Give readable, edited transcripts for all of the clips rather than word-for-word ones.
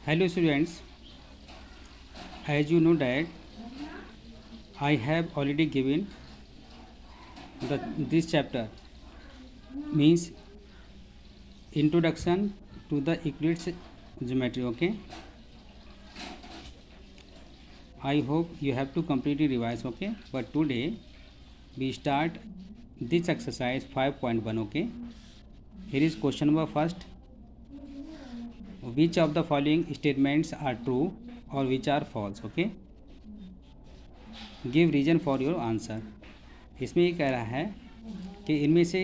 Hello students, as you know that I have already given this chapter means introduction to the Euclid's geometry. Okay, I hope you have to completely revise. Okay, but today we start this exercise 5.1. Okay, here is question number first. Which of the following statements are true or which are false? Okay, give reason for your answer. इसमें ये कह रहा है कि इनमें से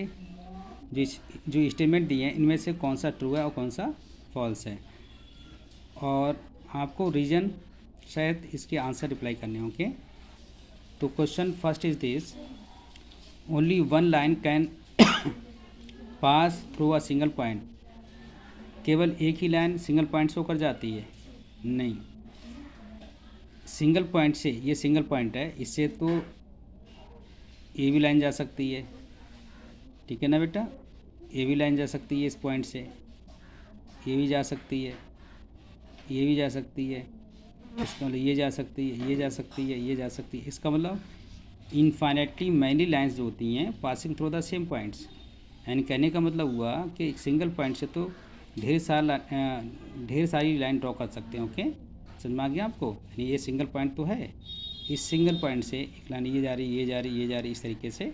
जो जो स्टेटमेंट दिए हैं इनमें से कौन सा ट्रू है और कौन सा फॉल्स है, और आपको रीजन शायद इसके आंसर रिप्लाई करने हैं। ओके, तो question first is this: only one line can pass through a single point. केवल एक ही लाइन सिंगल पॉइंट से होकर जाती है? नहीं, सिंगल पॉइंट से, ये सिंगल पॉइंट है, इससे तो ए भी लाइन जा सकती है। ठीक है ना बेटा, ए भी लाइन जा सकती है इस पॉइंट से, ये भी जा सकती है, ये भी जा सकती है, इसका मतलब ये जा सकती है, ये जा सकती है, ये जा सकती है। इसका मतलब इनफाइनेटली मैनी लाइंस जो होती हैं passing through the same points. यानी कहने का मतलब हुआ कि एक सिंगल पॉइंट से तो ढेर सारी लाइन ड्रॉ कर सकते हैं। ओके, समझ में आ गया आपको? यानी ये सिंगल पॉइंट तो है, इस सिंगल पॉइंट से एक लाइन ये जा रही, ये जा रही, ये जा रही, इस तरीके से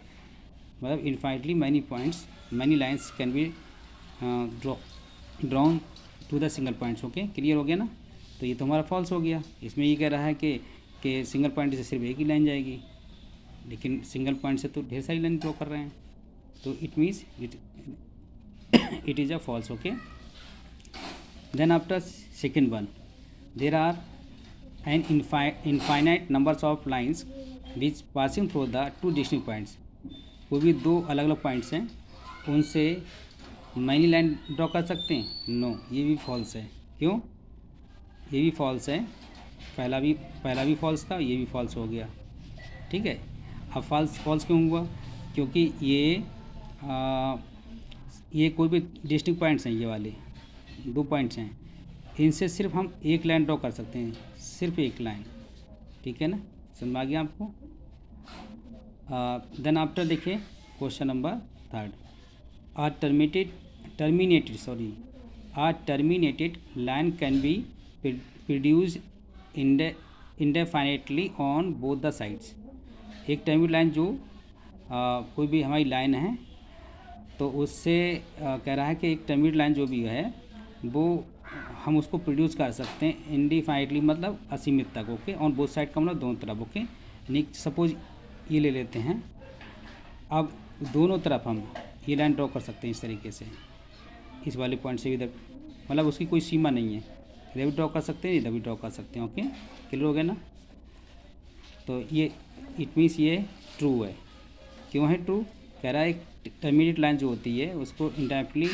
मतलब infinitely many points, many lines can be drawn to the single points. Okay, clear हो गया ना? तो ये तो हमारा फॉल्स हो गया। इसमें ये कह रहा है कि सिंगल पॉइंट से सिर्फ एक ही लाइन जाएगी, लेकिन सिंगल पॉइंट से तो ढेर सारी लाइन ड्रॉ कर रहे हैं, तो it means it is a false. Okay, then after second one, there are an infinite numbers of lines which passing through the two distinct points. कोई भी दो अलग अलग पॉइंट्स हैं, उनसे मैनी लाइन ड्रॉ कर सकते हैं? नो, ये भी फॉल्स है। क्यों? ये भी फॉल्स है, पहला भी फॉल्स था, ये भी फॉल्स हो गया। ठीक है, अब फॉल्स क्यों हुआ? क्योंकि ये कोई भी डिस्टिंक्ट पॉइंट्स हैं, ये वाले दो पॉइंट्स हैं, इनसे सिर्फ हम एक लाइन ड्रॉ कर सकते हैं, सिर्फ एक लाइन। ठीक है ना, समझ में आ गया आपको? देन आफ्टर देखिए क्वेश्चन नंबर थर्ड, आ terminated line can be produced indefinitely on both the sides। एक टर्मिनेटेड लाइन जो कोई भी हमारी लाइन है, तो उससे कह रहा है कि एक टर्मिनेटेड लाइन जो भी है वो हम उसको प्रोड्यूस कर सकते हैं इनडिफाइनेटली, मतलब असीमित तक। ओके, ऑन बोथ साइड का मतलब दोनों तरफ। ओके, यानी सपोज ये ले लेते हैं, अब दोनों तरफ हम ये लाइन ड्रॉ कर सकते हैं इस तरीके से, इस वाले पॉइंट से भी इधर, मतलब उसकी कोई सीमा नहीं है, इधर भी ड्रॉ कर सकते हैं, इधर भी ड्रॉ कर सकते हैं। ओके, क्लियर हो गया ना? तो ये इट मीन्स ये ट्रू है। क्यों है ट्रू? कह रहा है एक टर्मिनेट लाइन जो होती है उसको indefinitely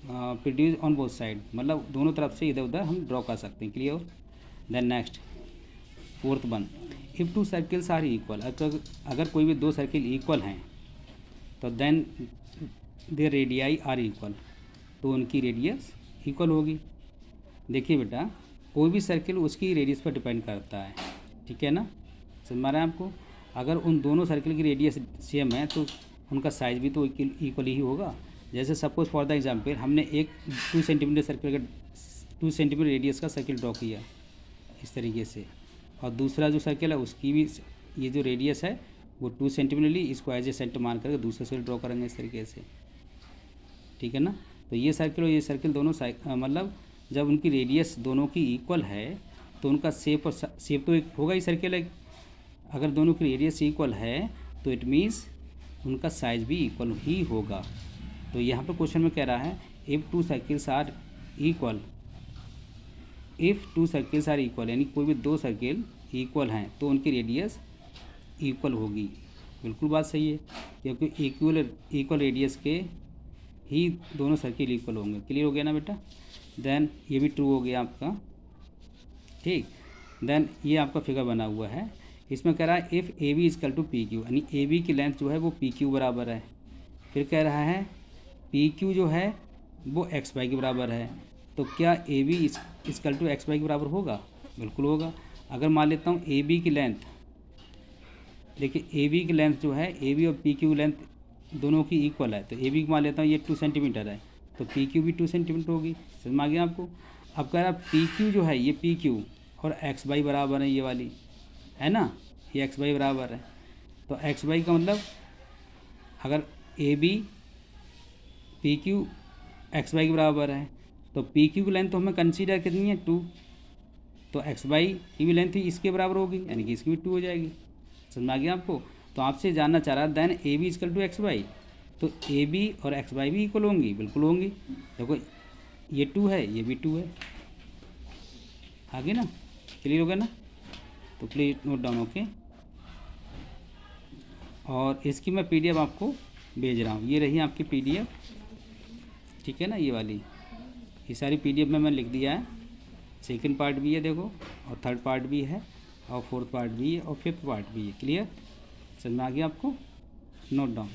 produce on both side, मतलब दोनों तरफ से इधर उधर हम ड्रॉ कर सकते हैं। Clear? Then next fourth one, if two circles are equal, अगर कोई भी दो सर्किल इक्वल हैं तो then their radii are equal, तो उनकी रेडियस इक्वल होगी। देखिए बेटा, कोई भी सर्किल उसकी रेडियस पर डिपेंड करता है। ठीक है ना, समझ में आ रहा है आपको? अगर उन दोनों सर्किल की रेडियस सेम है तो उनका साइज भी तो इक्वल ही होगा। जैसे सपोज फॉर द एग्जांपल, हमने एक 2 सेंटीमीटर सर्किल का 2 सेंटीमीटर रेडियस का सर्किल ड्रॉ किया इस तरीके से, और दूसरा जो सर्किल है उसकी भी ये जो रेडियस है वो 2 सेंटीमीटर ली, इसको एज ए सेंटर मान करके दूसरा सर्किल ड्रॉ करेंगे इस तरीके से। ठीक है ना, तो ये सर्किल और ये सर्किल दोनों मतलब जब उनकी रेडियस दोनों की इक्वल है तो उनका शेप तो एक होगा ही सर्किल है। अगर दोनों की रेडियस इक्वल है तो इट मीन्स उनका साइज भी इक्वल ही होगा। तो यहाँ पर क्वेश्चन में कह रहा है if two circles are equal, यानी कोई भी दो सर्किल इक्वल हैं तो उनकी रेडियस इक्वल होगी। बिल्कुल बात सही है, क्योंकि इक्वल रेडियस के ही दोनों सर्किल इक्वल होंगे। क्लियर हो गया ना बेटा? देन ये भी ट्रू हो गया आपका। ठीक, देन ये आपका फिगर बना हुआ है, इसमें कह रहा है if A B equal to P Q, यानी ए बी की लेंथ जो है वो पी क्यू बराबर है। फिर कह रहा है पी क्यू जो है वो एक्स वाई के बराबर है, तो क्या A B equal to X Y के बराबर होगा? बिल्कुल होगा। अगर मान लेता हूँ ए बी की लेंथ, देखिए ए बी की लेंथ जो है, ए बी और पी क्यू लेंथ दोनों की इक्वल है, तो ए बी मान लेता हूँ ये 2 सेंटीमीटर है, तो पी क्यू भी 2 सेंटीमीटर होगी। समझ में आ गया आपको? अब कह रहा पी क्यू जो है, ये पी क्यू और एक्स वाई बराबर है, ये वाली है ना, ये एक्स वाई बराबर है। तो एक्स वाई का मतलब अगर A B P Q X Y के बराबर है, तो पी क्यू की लेंथ तो हमें कंसीडर कितनी है? 2, तो एक्स वाई की भी लेंथ इसके बराबर होगी, यानी कि इसकी भी 2 हो जाएगी। समझ में आ गया आपको? तो आपसे जानना चाह रहा है then A B equal to X Y, तो ए बी और एक्स वाई भी इक्वल होंगी? बिल्कुल होंगी। देखो ये 2 है, ये भी 2 है, आगे ना, क्लियर हो गया ना? तो प्लीज़ नोट डाउन। ओके, और इसकी मैं पीडीएफ आपको भेज रहा हूँ, ये रही आपकी पीडीएफ, ठीक है ना, ये वाली, ये सारी पीडीएफ में मैं लिख दिया है। सेकंड पार्ट भी है देखो, और थर्ड पार्ट भी है, और फोर्थ पार्ट भी है, और फिफ्थ पार्ट भी है। क्लियर? समझ में आ गया आपको? Note down.